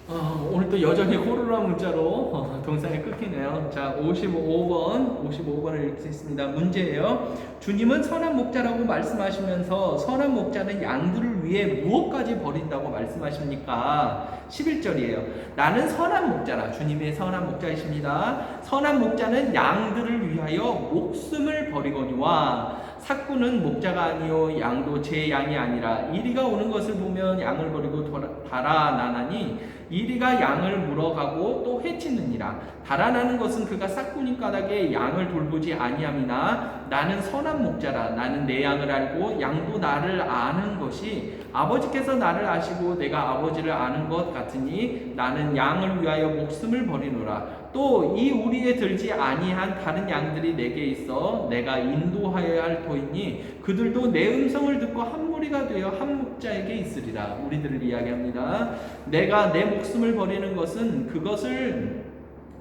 오늘 또 여전히 호루라 문자로 동상이 끊기네요. 자, 55번을 읽겠습니다. 문제예요. 주님은 선한 목자라고 말씀하시면서 선한 목자는 양들을 위해 무엇까지 버린다고 말씀하십니까? 11절이에요. 나는 선한 목자라. 주님의 선한 목자이십니다. 선한 목자는 양들을 위하여 목숨을 버리거니와 삭구는 목자가 아니요 양도 제 양이 아니라 이리가 오는 것을 보면 양을 버리고 달아나나니 이리가 양을 물어가고 또 해치느니라. 달아나는 것은 그가 삭구니 까닭에 양을 돌보지 아니함이나 나는 선한 목자라. 나는 내 양을 알고 양도 나를 아는 것이 아버지께서 나를 아시고 내가 아버지를 아는 것 같으니 나는 양을 위하여 목숨을 버리노라. 또 이 우리에 들지 아니한 다른 양들이 내게 있어 내가 인도하여야 할 터이니 그들도 내 음성을 듣고 한 무리가 되어 한 목자에게 있으리라. 우리들을 이야기합니다. 내가 내 목숨을 버리는 것은 그것을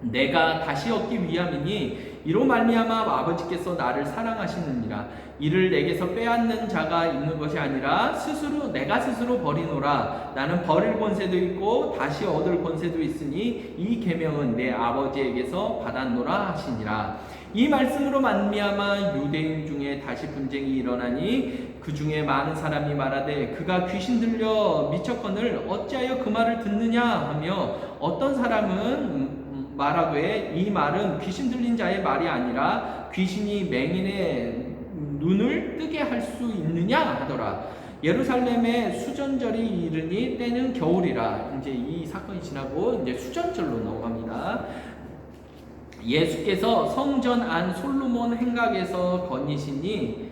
내가 다시 얻기 위함이니 이로 말미암아 아버지께서 나를 사랑하시느니라. 이를 내게서 빼앗는 자가 있는 것이 아니라 내가 스스로 버리노라. 나는 버릴 권세도 있고 다시 얻을 권세도 있으니 이 계명은 내 아버지에게서 받았노라 하시니라. 이 말씀으로 말미암아 유대인 중에 다시 분쟁이 일어나니 그 중에 많은 사람이 말하되 그가 귀신 들려 미쳤거늘 어찌하여 그 말을 듣느냐 하며 어떤 사람은 말하되 이 말은 귀신 들린 자의 말이 아니라 귀신이 맹인의 눈을 뜨게 할 수 있느냐 하더라. 예루살렘에 수전절이 이르니 때는 겨울이라. 이제 이 사건이 지나고 이제 수전절로 넘어갑니다. 예수께서 성전 안 솔로몬 행각에서 거니시니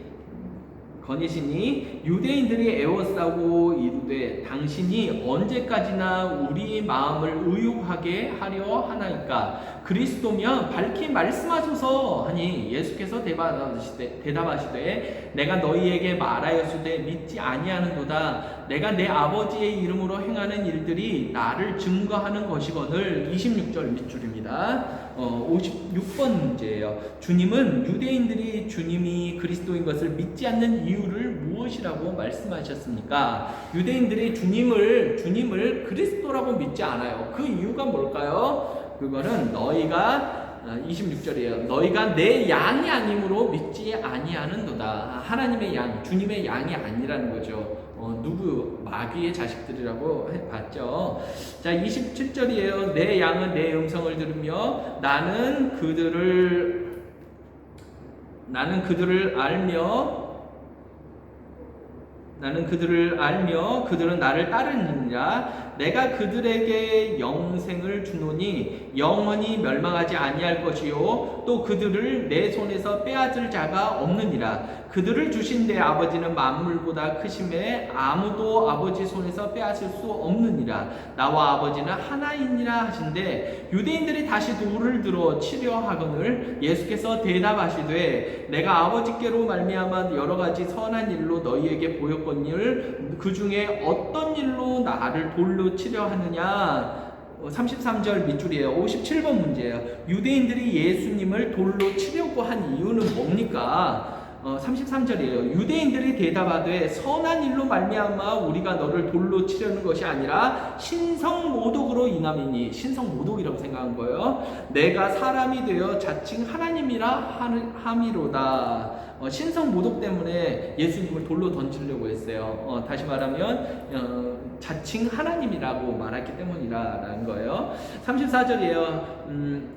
유대인들이 애워싸고 이르되 당신이 언제까지나 우리 마음을 의욕하게 하려 하나이까? 그리스도면 밝히 말씀하소서 하니 예수께서 대답하시되 내가 너희에게 말하였으되 믿지 아니하는도다. 내가 내 아버지의 이름으로 행하는 일들이 나를 증거하는 것이거늘. 26절 밑줄입니다. 56번 문제예요. 주님은 유대인들이 주님이 그리스도인 것을 믿지 않는 이유를 무엇이라고 말씀하셨습니까? 유대인들이 주님을 그리스도라고 믿지 않아요. 그 이유가 뭘까요? 그거는 너희가 26절이에요. 너희가 내 양이 아님으로 믿지 아니하는도다. 하나님의 양, 주님의 양이 아니라는 거죠. 누구? 마귀의 자식들이라고 봤죠. 자, 27절이에요. 내 양은 내 음성을 들으며 나는 그들을 알며 그들은 나를 따르느니라. 내가 그들에게 영생을 주노니 영원히 멸망하지 아니할 것이요 또 그들을 내 손에서 빼앗을 자가 없느니라. 그들을 주신 내 아버지는 만물보다 크심에 아무도 아버지 손에서 빼앗을 수 없느니라. 나와 아버지는 하나이니라 하신대 유대인들이 다시 돌을 들어 치려 하거늘 예수께서 대답하시되 내가 아버지께로 말미암아 여러 가지 선한 일로 너희에게 보였거늘 그 중에 어떤 일로 나를 돌로 치려 하느냐. 33절 밑줄이에요. 57번 문제예요. 유대인들이 예수님을 돌로 치려고 한 이유는 뭡니까? 33절이에요. 유대인들이 대답하되 선한 일로 말미암아 우리가 너를 돌로 치려는 것이 아니라 신성모독으로 인함이니. 신성모독이라고 생각한 거예요. 내가 사람이 되어 자칭 하나님이라 함이로다. 신성모독 때문에 예수님을 돌로 던지려고 했어요. 다시 말하면 자칭 하나님이라고 말했기 때문이라는 거예요. 34절이에요.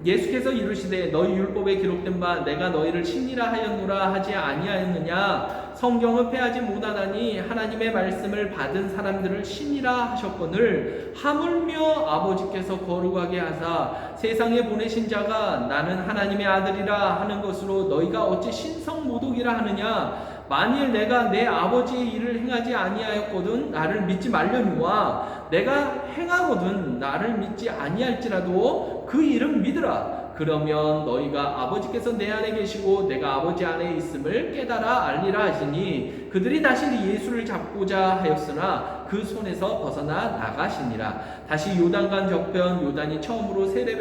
예수께서 이르시되 너희 율법에 기록된 바 내가 너희를 신이라 하였노라 하지 아니하였느냐. 성경은 패하지 못하나니 하나님의 말씀을 받은 사람들을 신이라 하셨거늘 하물며 아버지께서 거룩하게 하사 세상에 보내신 자가 나는 하나님의 아들이라 하는 것으로 너희가 어찌 신성모독이라 하느냐. 만일 내가 내 아버지의 일을 행하지 아니하였거든 나를 믿지 말려니와 내가 행하거든 나를 믿지 아니할지라도 그 일은 믿으라. 그러면 너희가 아버지께서 내 안에 계시고 내가 아버지 안에 있음을 깨달아 알리라 하시니 그들이 다시 예수를 잡고자 하였으나 그 손에서 벗어나 나가시니라. 다시 요단강 저편 요단이 처음으로 세례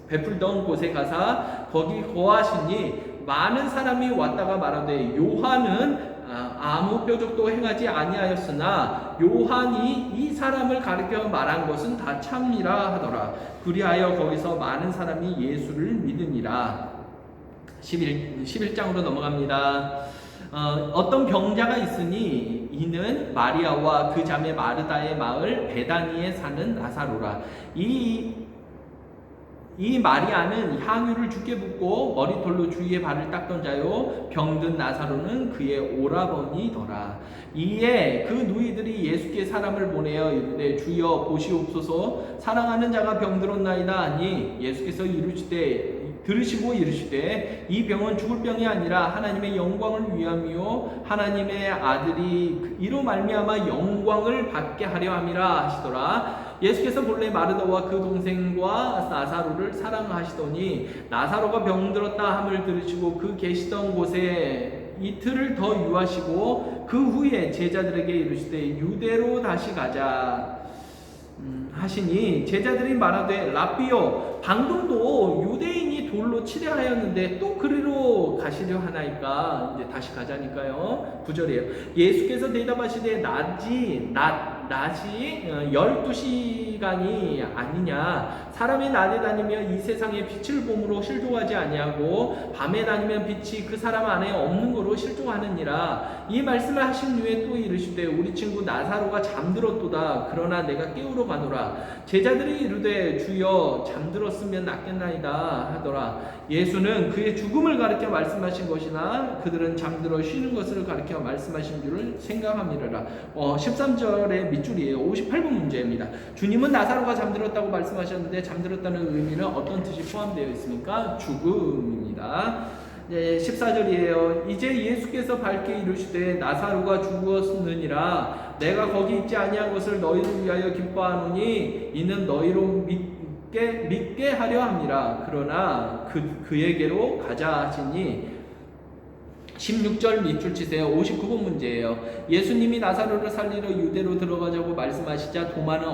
베풀던 곳에 가사 거기 거하시니 많은 사람이 왔다가 말하되 요한은 아무 표적도 행하지 아니하였으나 요한이 이 사람을 가리켜 말한 것은 다 참이라 하더라. 그리하여 거기서 많은 사람이 예수를 믿으니라. 11장으로 넘어갑니다. 어떤 병자가 있으니 이는 마리아와 그 자매 마르다의 마을 베다니에 사는 나사로라. 이 마리아는 향유를 주께 붓고 머리털로 주의 발을 닦던 자요, 병든 나사로는 그의 오라버니더라. 이에 그 누이들이 예수께 사람을 보내어 이르되 주여 보시옵소서, 사랑하는 자가 병들었나이다 하니 예수께서 들으시고 이르시되 이 병은 죽을 병이 아니라 하나님의 영광을 위함이요 하나님의 아들이 이로 말미암아 영광을 받게 하려 함이라 하시더라. 예수께서 본래 마르다와 그 동생과 나사로를 사랑하시더니 나사로가 병들었다 함을 들으시고 그 계시던 곳에 이틀을 더 유하시고 그 후에 제자들에게 이르시되 유대로 다시 가자 하시니 제자들이 말하되 라삐요, 방금도 유대인이 돌로 치려 하였는데 또 그리로 가시려 하나이까. 이제 다시 가자니까요. 9절이에요. 예수께서 대답하시되 낮이 12시간이 아니냐. 사람이 낮에 다니며 이 세상에 빛을 봄으로 실족하지 아니하고 밤에 다니면 빛이 그 사람 안에 없는 거로 실족하느니라. 이 말씀을 하신 후에 또 이르시되 우리 친구 나사로가 잠들었도다. 그러나 내가 깨우러 가노라. 제자들이 이르되 주여 잠들었으면 낫겠나이다 하더라. 예수는 그의 죽음을 가리켜 말씀하신 것이나 그들은 잠들어 쉬는 것을 가리켜 말씀하신 줄을 생각함이라. 13절의 밑줄이에요. 58번 문제입니다. 주님은 나사로가 잠들었다고 말씀하셨는데 잠들었다는 의미는 어떤 뜻이 포함되어 있습니까? 죽음입니다. 14절이에요. 이제 예수께서 밝게 이르시되 나사로가 죽었느니라. 내가 거기 있지 아니한 것을 너희를 위하여 기뻐하노니 이는 너희로 믿게 하려 함이라. 그러나 그에게로 가자 하시니 16절 밑줄 치세요. 59번 문제예요. 예수님이 나사로를 살리러 유대로 들어가자고 말씀하시자 도마는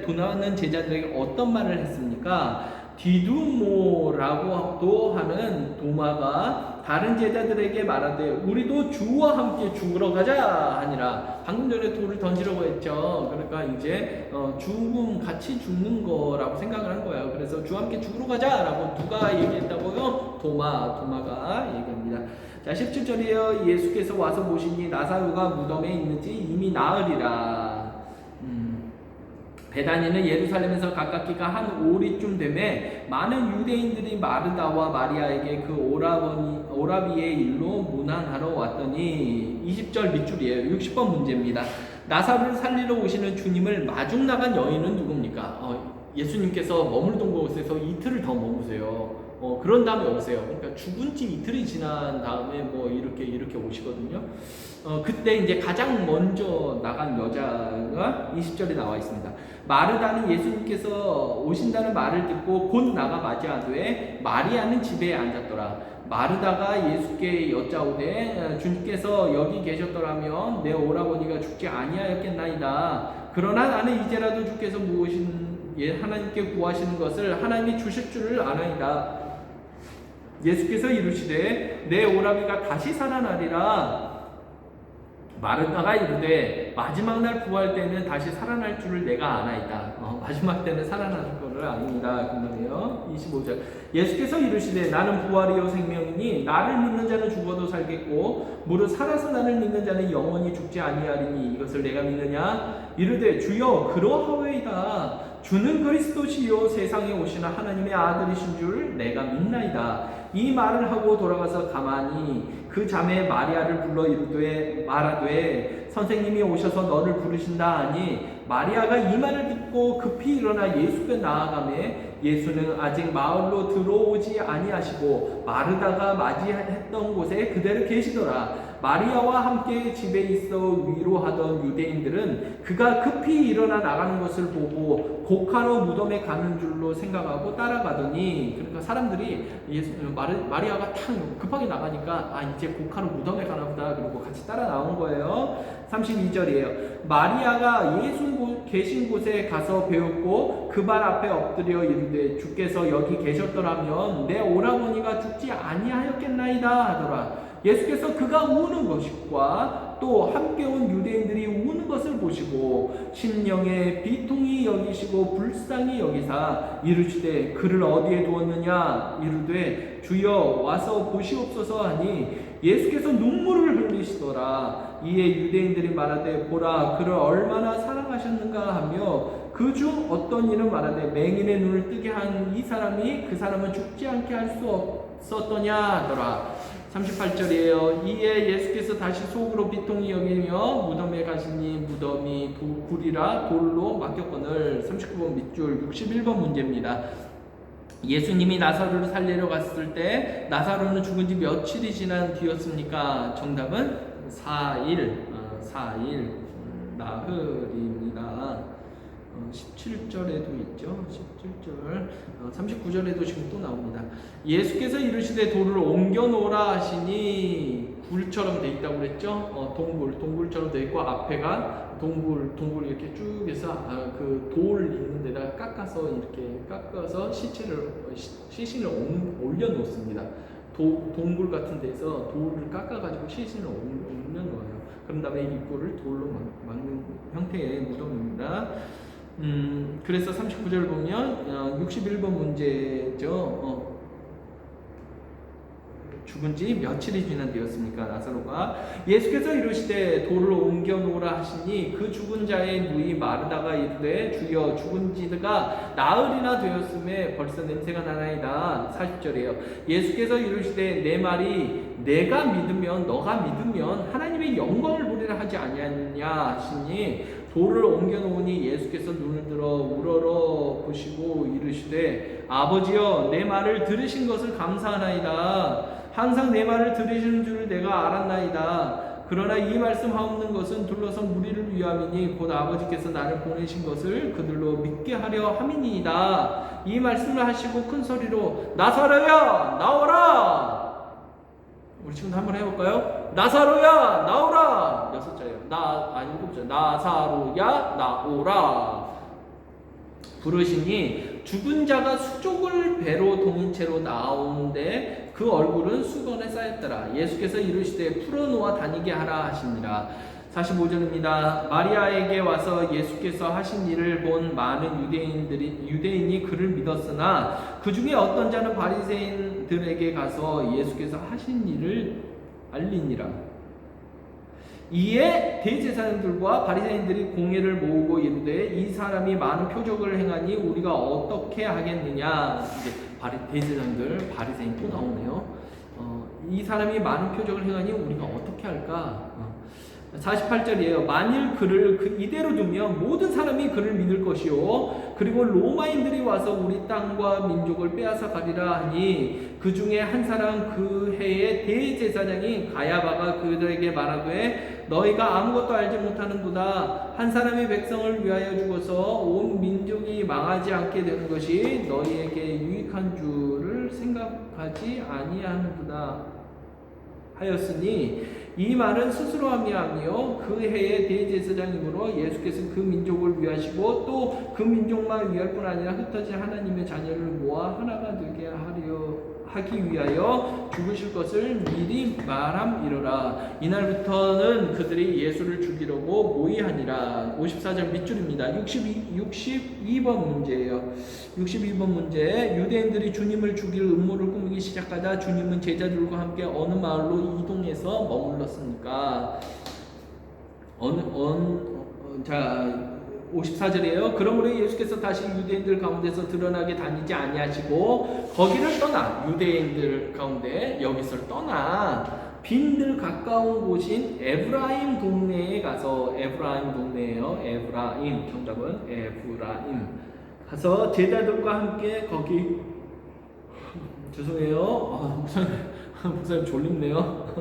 도마는 제자들에게 어떤 말을 했습니까? 디두모라고도 하는 도마가 다른 제자들에게 말하되 우리도 주와 함께 죽으러 가자 하니라. 방금 전에 돌을 던지려고 했죠. 그러니까 이제 같이 죽는 거라고 생각을 한 거예요. 그래서 주와 함께 죽으러 가자라고 누가 얘기했다고요? 도마가 얘기합니다. 자, 17절이에요. 예수께서 와서 보시니 나사로가 무덤에 있는지 이미 나으리라. 베다니는 예루살렘에서 가깝기가 한 오리쯤 되매 많은 유대인들이 마르다와 마리아에게 그 오라비의 일로 문안하러 왔더니 20절 밑줄이에요. 60번 문제입니다. 나사로를 살리러 오시는 주님을 마중 나간 여인은 누굽니까? 예수님께서 머물던 곳에서 이틀을 더 머무세요. 그런 다음에 오세요. 그러니까 죽은 지 이틀이 지난 다음에 뭐 이렇게 오시거든요. 그때 이제 가장 먼저 나간 여자가 20절에 나와 있습니다. 마르다는 예수님께서 오신다는 말을 듣고 곧 나가 맞이하되 마리아는 집에 앉았더라. 마르다가 예수께 여짜오되 주님께서 여기 계셨더라면 내 오라버니가 죽지 아니하였겠나이다. 그러나 나는 이제라도 주께서 하나님께 구하시는 것을 하나님이 주실 줄을 아나이다. 예수께서 이르시되 내 오라비가 다시 살아나리라. 마르다가 이르되 마지막 날 구할 때는 다시 살아날 줄을 내가 아나이다. 마지막 때는 살아날 거를 아닙니다. 그 말이에요. 25절. 예수께서 이르시되 나는 부활이요 생명이니 나를 믿는 자는 죽어도 살겠고 무릇 살아서 나를 믿는 자는 영원히 죽지 아니하리니 이것을 내가 믿느냐? 이르되 주여 그러하오이다. 주는 그리스도시요 세상에 오시는 하나님의 아들이신 줄 내가 믿나이다. 이 말을 하고 돌아가서 가만히 그 자매 마리아를 불러 말하되 선생님이 오셔서 너를 부르신다 하니 마리아가 이 말을 듣고 급히 일어나 예수께 나아가매 예수는 아직 마을로 들어오지 아니하시고 마르다가 맞이했던 곳에 그대로 계시더라. 마리아와 함께 집에 있어 위로하던 유대인들은 그가 급히 일어나 나가는 것을 보고 곡하러 무덤에 가는 줄로 생각하고 따라가더니, 그러니까 사람들이 마리아가 탁 급하게 나가니까 이제 곡하러 무덤에 가나 보다 그러고 같이 따라 나온 거예요. 32절이에요. 마리아가 예수 계신 곳에 가서 배웠고 그 발 앞에 엎드려 이르되 주께서 여기 계셨더라면 내 오라버니가 죽지 아니하였겠나이다 하더라. 예수께서 그가 우는 것과 또 함께 온 유대인들이 우는 것을 보시고 심령에 비통히 여기시고 불쌍히 여기사 이르시되 그를 어디에 두었느냐 이르되 주여 와서 보시옵소서 하니 예수께서 눈물을 흘리시더라. 이에 유대인들이 말하되 보라 그를 얼마나 사랑하셨는가 하며 그 중 어떤 이는 말하되 맹인의 눈을 뜨게 한 이 사람이 그 사람은 죽지 않게 할 수 없었더냐 하더라. 38절이에요. 이에 예수께서 다시 속으로 비통히 여기며 무덤에 가시니 무덤이 굴이라 돌로 막혔거늘. 39번 밑줄 61번 문제입니다. 예수님이 나사로를 살리러 갔을 때 나사로는 죽은 지 며칠이 지난 뒤였습니까? 정답은 4일 나흘입니다. 17절에도 있죠. 17절 39절에도 지금 또 나옵니다. 예수께서 이르시되 돌을 옮겨 놓으라 하시니 굴처럼 돼 있다고 그랬죠. 동굴처럼 돼 있고 앞에가 동굴 이렇게 쭉 해서 그 돌 있는 데다가 깎아서 시신을 올려 놓습니다. 동굴 같은 데서 돌을 깎아가지고 시신을 올려 놓아요. 그런 다음에 입구를 돌로 막는 형태의 무덤입니다. 그래서 39절 보면 61번 문제죠. 죽은 지 며칠이 지난 뒤였습니까? 나사로가. 예수께서 이르시되 돌을 옮겨 놓으라 하시니 그 죽은 자의 누이 마르다가 이르되 주여 죽은 지가 나흘이나 되었음에 벌써 냄새가 나나이다. 40절이에요. 예수께서 이르시되 내 말이 내가 믿으면 너가 믿으면 하나님의 영광을 보리라 하지 아니하느냐 하시니 돌을 옮겨 놓으니 예수께서 눈을 들어 우러러 보시고 이르시되 아버지여 내 말을 들으신 것을 감사하나이다. 항상 내 말을 들으시는 줄 내가 알았나이다. 그러나 이 말씀하옵는 것은 둘러선 무리를 위함이니 곧 아버지께서 나를 보내신 것을 그들로 믿게 하려 함이니이다. 이 말씀을 하시고 큰 소리로 나사로야 나오라. 우리 지금 한번 해볼까요? 나사로야 나오라. 6자예요. 7자. 나사로야 나오라. 부르시니 죽은 자가 수족을 배로 동인채로 나오는데 그 얼굴은 수건에 쌓였더라. 예수께서 이르시되 풀어놓아 다니게 하라 하시니라. 45절입니다. 마리아에게 와서 예수께서 하신 일을 본 많은 유대인이 그를 믿었으나 그 중에 어떤 자는 바리새인들에게 가서 예수께서 하신 일을 알리니라. 이에 대제사장들과 바리새인들이 공회를 모으고 이르되 이 사람이 많은 표적을 행하니 우리가 어떻게 하겠느냐. 이제 대제사장들 바리새인 또 나오네요. 이 사람이 많은 표적을 행하니 우리가 어떻게 할까? 48절이에요. 만일 그를 이대로 두면 모든 사람이 그를 믿을 것이요 그리고 로마인들이 와서 우리 땅과 민족을 빼앗아 가리라 하니 그 중에 한 사람 그 해의 대제사장이 가야바가 그들에게 말하되 너희가 아무것도 알지 못하는도다. 한 사람의 백성을 위하여 죽어서 온 민족이 망하지 않게 되는 것이 너희에게 유익한 줄을 생각하지 아니하는도다 하였으니 이 말은 스스로 함이 아니요 그 해의 대제사장이므로 예수께서 그 민족을 위하시고 또 그 민족만 위할 뿐 아니라 흩어진 하나님의 자녀를 모아 하나가 되게 하기 위하여 죽으실 것을 미리 말함이로라. 이날부터는 그들이 예수를 죽이려고 모의하니라. 54절 밑줄입니다. 62번 문제예요. 62번 문제. 유대인들이 주님을 죽일 음모를 꾸미기 시작하자 주님은 제자들과 함께 어느 마을로 이동해서 머물렀습니까? 54절이에요. 그러므로 예수께서 다시 유대인들 가운데서 드러나게 다니지 아니하시고 거기를 떠나 유대인들 가운데 여기서 떠나 빈들 가까운 곳인 에브라임 동네에 가서 에브라임 동네예요. 에브라임 정답은 에브라임 가서 제자들과 함께 거기 죄송해요. 목사님 졸립네요.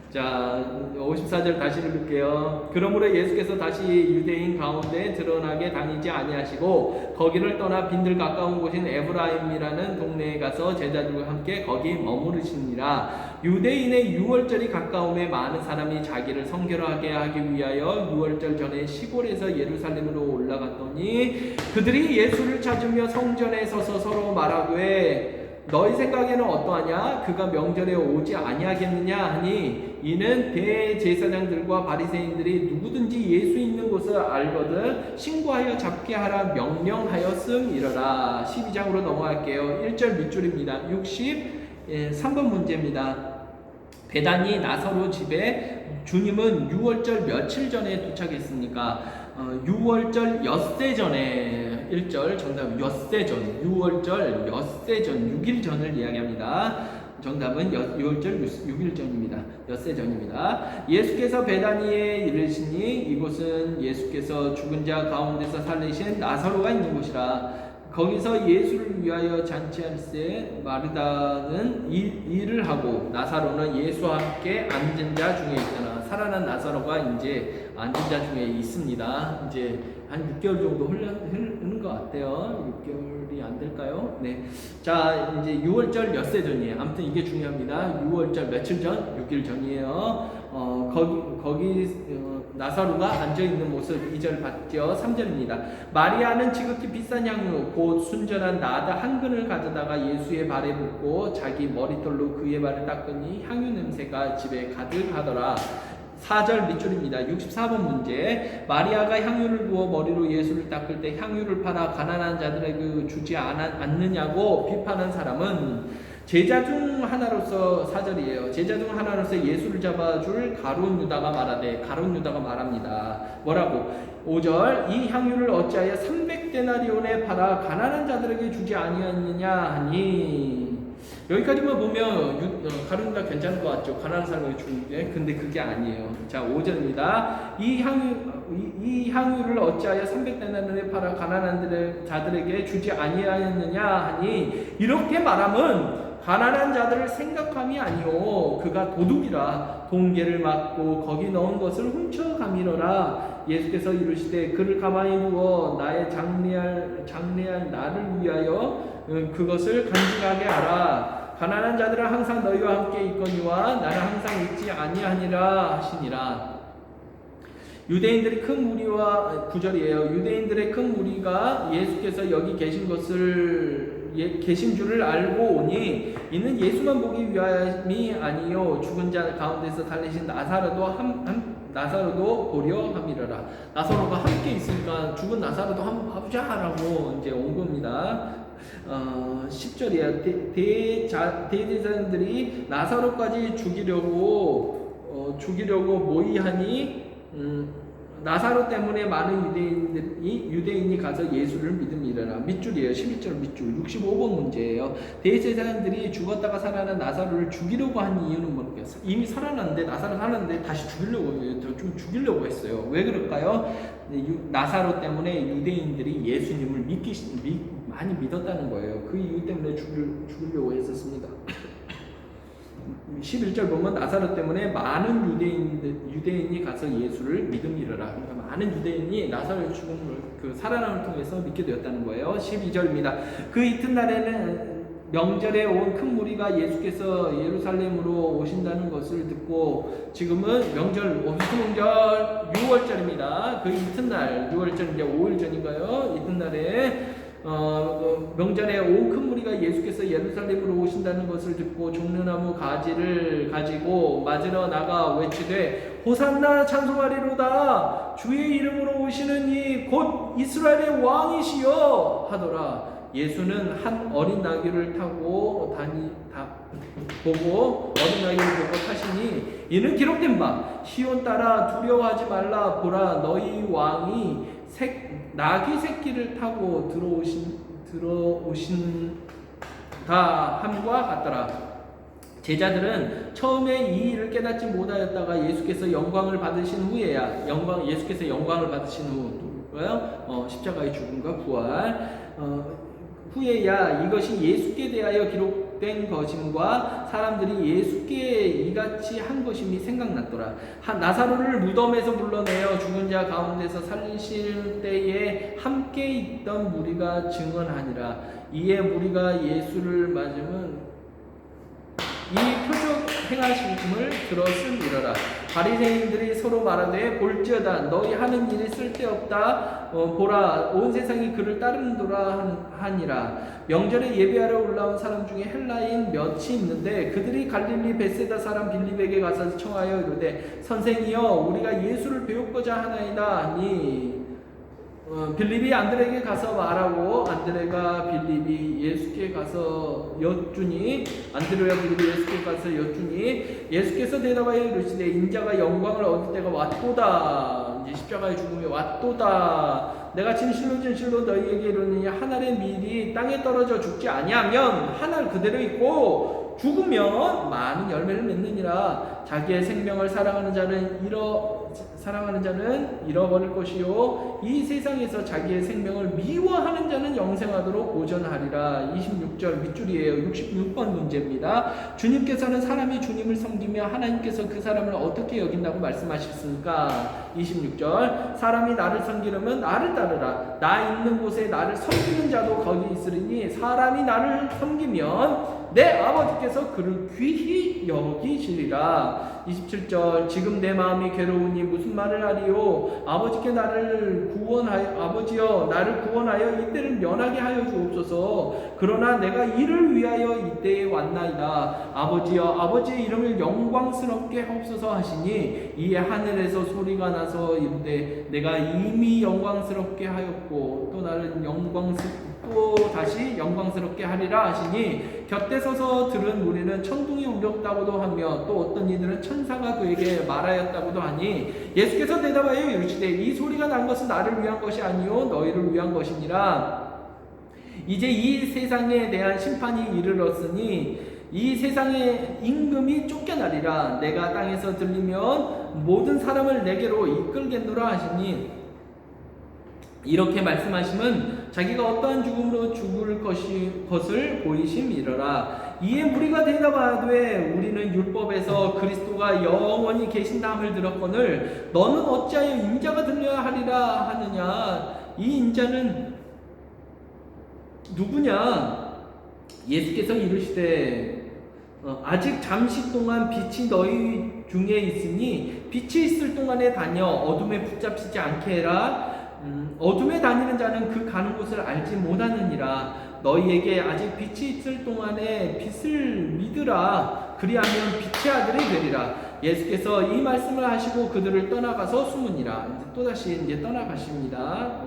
자, 54절 다시 읽을게요. 그러므로 예수께서 다시 유대인 가운데 드러나게 다니지 아니하시고 거기를 떠나 빈들 가까운 곳인 에브라임이라는 동네에 가서 제자들과 함께 거기 머무르시니라. 유대인의 유월절이 가까움에 많은 사람이 자기를 성결하게 하기 위하여 유월절 전에 시골에서 예루살렘으로 올라갔더니 그들이 예수를 찾으며 성전에 서서 서로 말하되 너희 생각에는 어떠하냐? 그가 명절에 오지 아니하겠느냐 하니 이는 대제사장들과 바리새인들이 누구든지 예수 있는 곳을 알거든 신고하여 잡게 하라 명령하였음이러라. 12장으로 넘어갈게요. 1절 밑줄입니다. 63번 문제입니다. 베다니 나사로 집에 주님은 6월절 며칠 전에 도착했습니까? 6월절 엿새 전에 1절 정답은 엿새 전 6월절 엿새 전 6일 전을 이야기합니다. 정답은 6월절 6일 전입니다. 엿새 전입니다. 예수께서 베다니에 이르시니 이곳은 예수께서 죽은 자 가운데서 살리신 나사로가 있는 곳이라. 거기서 예수를 위하여 잔치할새 마르다는 일을 하고 나사로는 예수와 함께 앉은 자 중에 있잖아. 살아난 나사로가 이제 앉은 자 중에 있습니다. 이제 한 6개월 정도 흐르는 것 같아요. 6개월이 안 될까요? 네. 자, 이제 6월절 엿새 전이에요. 아무튼 이게 중요합니다. 6월절 며칠 전? 6일 전이에요. 거기 나사로가 앉아있는 모습 2절 봤죠. 3절입니다. 마리아는 지극히 비싼 향유 곧 순전한 나다 한 근을 가져다가 예수의 발에 붓고 자기 머리털로 그의 발을 닦으니 향유 냄새가 집에 가득하더라. 4절 밑줄입니다. 64번 문제. 마리아가 향유를 부어 머리로 예수를 닦을 때 향유를 팔아 가난한 자들에게 주지 않느냐고 비판한 사람은 제자 중 하나로서 4절이에요. 제자 중 하나로서 예수를 잡아줄 가룟 유다가 말하되 가룟 유다가 말합니다. 뭐라고? 5절 이 향유를 어찌하여 300데나리온에 팔아 가난한 자들에게 주지 아니하느냐 하니 여기까지만 보면 가룟 유다 괜찮을 것 같죠? 가난한 사람에게 주는 게. 근데 그게 아니에요. 자 5절입니다. 이 향유를 어찌하여 300데나리온에 팔아 가난한 자들에게 주지 아니하였느냐 하니 이렇게 말함은 가난한 자들을 생각함이 아니오 그가 도둑이라 동계를 막고 거기 넣은 것을 훔쳐가미러라. 예수께서 이르시되 그를 가만히 두어 나의 장래할 나를 위하여 그것을 간직하게 하라. 가난한 자들은 항상 너희와 함께 있거니와 나는 항상 있지 아니하니라 하시니라. 유대인들이 큰 무리와 9절이에요. 유대인들의 큰 무리가 예수께서 여기 계신 줄을 알고 오니 이는 예수만 보기 위함이 아니요 죽은 자 가운데서 살리신 나사로도 보려 함이라라. 나사로가 함께 있으니까 죽은 나사로도 한번 봐보자라고 이제 온 겁니다. 10절이에요. 대제사장들이 나사로까지 죽이려고 모의하니 나사로 때문에 많은 유대인이 가서 예수를 믿음이라. 밑줄이에요. 11절 밑줄 65번 문제예요. 대제사장들이 죽었다가 살아난 나사로를 죽이려고 한 이유는 모르겠어요. 이미 살아났는데 나사로 살았는데 다시 좀 죽이려고 했어요. 왜 그럴까요? 나사로 때문에 유대인들이 예수님을 많이 믿었다는 거예요. 그 이유 때문에 죽이려고 했었습니다. 11절 보면 나사로 때문에 많은 유대인이 가서 예수를 믿음이러라. 그러니까 많은 유대인이 나사로의 죽음을 살아남을 통해서 믿게 되었다는 거예요. 12절입니다. 그 이튿날에는 명절에 온 큰 무리가 예수께서 예루살렘으로 오신다는 것을 듣고 지금은 명절 6월절입니다. 그 이튿날 6월절 이제 5일 전인가요? 이튿날에 명절에 온 큰 무리가 예수께서 예루살렘으로 오신다는 것을 듣고 종려나무 가지를 가지고 맞으러 나가 외치되 호산나 찬송하리로다 주의 이름으로 오시는 이 곧 이스라엘의 왕이시여 하더라. 예수는 한 어린 나귀를 보고 어린 나귀를 보고 타시니 이는 기록된 바 시온 딸아 두려워하지 말라 보라 너희 왕이 나귀 새끼를 타고 들어오신다 함과 같더라. 제자들은 처음에 이 일을 깨닫지 못하였다가 예수께서 영광을 받으신 후에야 예수께서 영광을 받으신 후고요. 십자가의 죽음과 부활 후에야 이것이 예수께 대하여 기록된 것임과 사람들이 예수께 이같이 한 것임이 생각났더라. 나사로를 무덤에서 불러내어 죽은 자 가운데서 살리실 때에 함께 있던 무리가 증언하니라. 이에 무리가 예수를 맞으면 이 행하심을 들었음이러라. 바리새인들이 서로 말하되 볼지어다 너희 하는 일이 쓸데없다. 보라 온 세상이 그를 따르는도라 하니라. 명절에 예배하러 올라온 사람 중에 헬라인 몇이 있는데 그들이 갈릴리 벳세다 사람 빌립에게 가서 청하여 이르되 선생이여 우리가 예수를 배우고자 하나이다 하니 빌립이 안드레에게 가서 말하고 안드레가 빌립이 예수께 가서 여쭈니 안드레와 빌립이 예수께 가서 여쭈니 예수께서 대답하여 이르시되 인자가 영광을 얻을 때가 왔도다. 이제 십자가의 죽음이 왔도다. 내가 진실로 너희에게 이르느니 한 알의 밀이 땅에 떨어져 죽지 아니하면 한 알 그대로 있고 죽으면 많은 열매를 맺느니라. 자기의 생명을 사랑하는 자는 잃어버릴 것이요 이 세상에서 자기의 생명을 미워하는 자는 영생하도록 보전하리라. 26절 밑줄이에요. 66번 문제입니다. 주님께서는 사람이 주님을 섬기며 하나님께서 그 사람을 어떻게 여긴다고 말씀하셨습니까? 26절 사람이 나를 섬기려면 나를 따르라. 나 있는 곳에 나를 섬기는 자도 거기 있으리니 사람이 나를 섬기면 내 아버지께서 그를 귀히 여기시리라. 27절 지금 내 마음이 괴로우니 무슨 말을 하리요 아버지여 나를 구원하여 이때를 면하게 하여 주옵소서. 그러나 내가 이를 위하여 이때에 왔나이다. 아버지여 아버지의 이름을 영광스럽게 하옵소서 하시니 이에 하늘에서 소리가 나서 이르되 내가 이미 영광스럽게 하였고 또 다시 영광스럽게 하리라 하시니 곁에 서서 들은 무리는 천둥이 울렸다고도 하며 또 어떤 이들은 천사가 그에게 말하였다고도 하니 예수께서 대답하여 이르시되 이 소리가 난 것은 나를 위한 것이 아니요 너희를 위한 것이니라. 이제 이 세상에 대한 심판이 이르렀으니 이 세상의 임금이 쫓겨나리라. 내가 땅에서 들리면 모든 사람을 내게로 이끌겠노라 하시니 이렇게 말씀하심은 자기가 어떠한 죽음으로 죽을 것을 보이심이러라. 이에 무리가 대답하되 우리는 율법에서 그리스도가 영원히 계신다함을 들었거늘 너는 어찌하여 인자가 들려야 하리라 하느냐. 이 인자는 누구냐? 예수께서 이르시되 아직 잠시 동안 빛이 너희 중에 있으니 빛이 있을 동안에 다녀 어둠에 붙잡히지 않게 해라. 어둠에 다니는 자는 그 가는 곳을 알지 못하느니라. 너희에게 아직 빛이 있을 동안에 빛을 믿으라. 그리하면 빛의 아들이 되리라. 예수께서 이 말씀을 하시고 그들을 떠나가서 숨으니라. 또다시 떠나가십니다.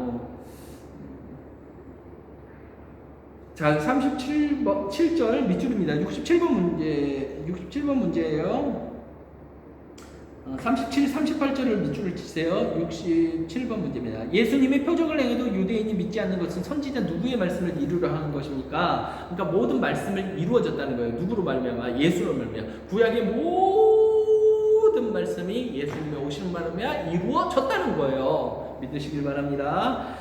자, 37절 밑줄입니다. 67번 문제예요. 37, 38절을 밑줄을 치세요. 67번 문제입니다. 예수님의 표적을 행해도 유대인이 믿지 않는 것은 선지자 누구의 말씀을 이루려 하는 것입니까? 그러니까 모든 말씀을 이루어졌다는 거예요. 누구로 말미암아? 예수로 말미암아. 구약의 모든 말씀이 예수님의 오시는 말미암아 이루어졌다는 거예요. 믿으시길 바랍니다.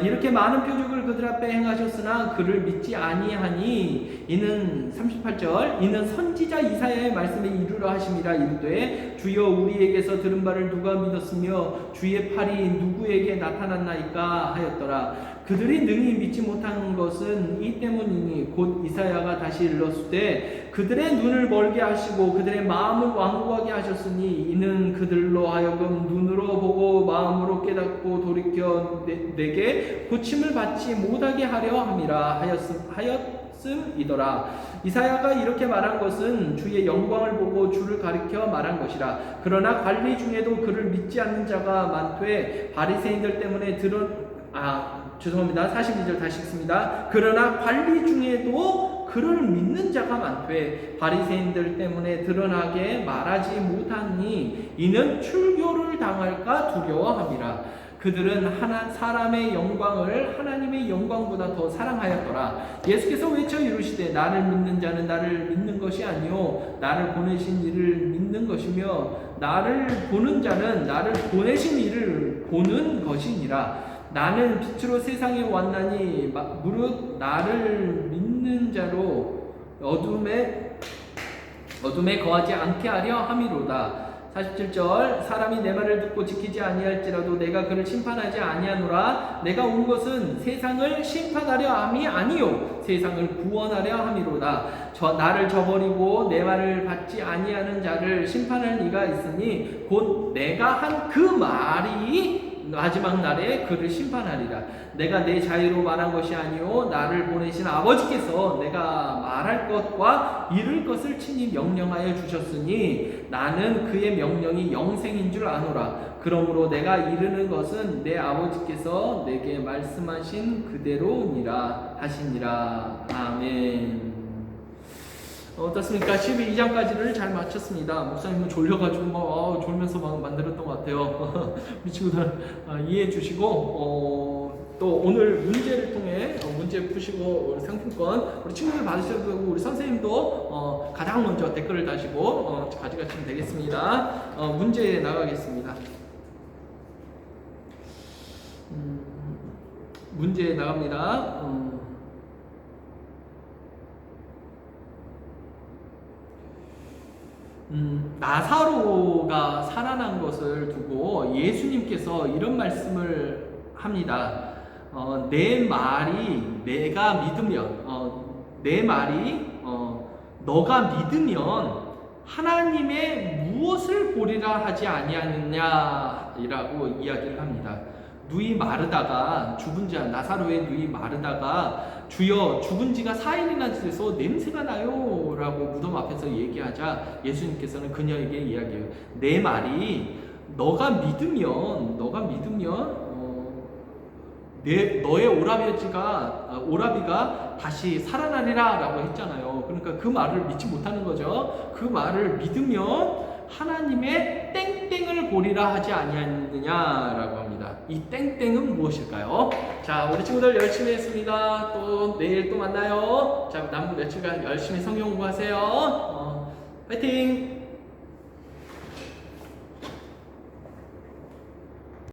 이렇게 많은 표적을 그들 앞에 행하셨으나 그를 믿지 아니하니 이는 38절 이는 선지자 이사야의 말씀에 이루려 하심이라. 이르되 주여 우리에게서 들은 바를 누가 믿었으며 주의 팔이 누구에게 나타났나이까 하였더라. 그들이 능히 믿지 못한 것은 이 때문이니 곧 이사야가 다시 일렀으되 그들의 눈을 멀게 하시고 그들의 마음을 완고하게 하셨으니 이는 그들로 하여금 눈으로 보고 마음으로 깨닫고 돌이켜 내게 고침을 받지 못하게 하려 함이라 하였음이더라. 이사야가 이렇게 말한 것은 주의 영광을 보고 주를 가리켜 말한 것이라. 그러나 관리 중에도 그를 믿지 않는 자가 많되 바리새인들 때문에 42절 다시 읽습니다. 그러나 관리 중에도 그를 믿는 자가 많되 바리새인들 때문에 드러나게 말하지 못하니 이는 출교를 당할까 두려워함이라. 그들은 사람의 영광을 하나님의 영광보다 더 사랑하였더라. 예수께서 외쳐 이르시되 나를 믿는 자는 나를 믿는 것이 아니요 나를 보내신 이를 믿는 것이며 나를 보는 자는 나를 보내신 이를 보는 것이니라. 나는 빛으로 세상에 왔나니 무릇 나를 믿는 자로 어둠에 거하지 않게 하려 함이로다. 47절 사람이 내 말을 듣고 지키지 아니할지라도 내가 그를 심판하지 아니하노라. 내가 온 것은 세상을 심판하려 함이 아니요 세상을 구원하려 함이로다. 나를 저버리고 내 말을 받지 아니하는 자를 심판할 이가 있으니 곧 내가 한 그 말이 마지막 날에 그를 심판하리라. 내가 내 자유로 말한 것이 아니요 나를 보내신 아버지께서 내가 말할 것과 이룰 것을 친히 명령하여 주셨으니 나는 그의 명령이 영생인 줄 아노라. 그러므로 내가 이르는 것은 내 아버지께서 내게 말씀하신 그대로니라 하시니라. 아멘. 어떻습니까? 12장까지를 잘 마쳤습니다. 목사님은 졸려가지고 막 졸면서 막 만들었던 것 같아요. 우리 친구들 이해해 주시고 또 오늘 문제를 통해 문제 푸시고 상품권 우리 친구들 받으셔도 되고 우리 선생님도 가장 먼저 댓글을 다시고 가져가시면 되겠습니다. 문제 나가겠습니다. 문제 나갑니다. 나사로가 살아난 것을 두고 예수님께서 이런 말씀을 합니다. 내 말이 내가 믿으면 내 말이 너가 믿으면 하나님의 무엇을 보리라 하지 아니하느냐라고 이야기를 합니다. 누이 마르다가 죽은 자 나사로의 누이 마르다가 주여 죽은 지가 4일이나 돼서 냄새가 나요 라고 무덤 앞에서 얘기하자 예수님께서는 그녀에게 이야기해요. 내 말이 너가 믿으면 너의 오라비가 다시 살아나리라 라고 했잖아요. 그러니까 그 말을 믿지 못하는 거죠. 그 말을 믿으면 하나님의 땡땡을 보리라 하지 아니하느냐라고 합니다. 이 땡땡은 무엇일까요? 자, 우리 친구들 열심히 했습니다. 또 내일 또 만나요. 자, 남은 며칠간 열심히 성경 공부하세요. 화이팅!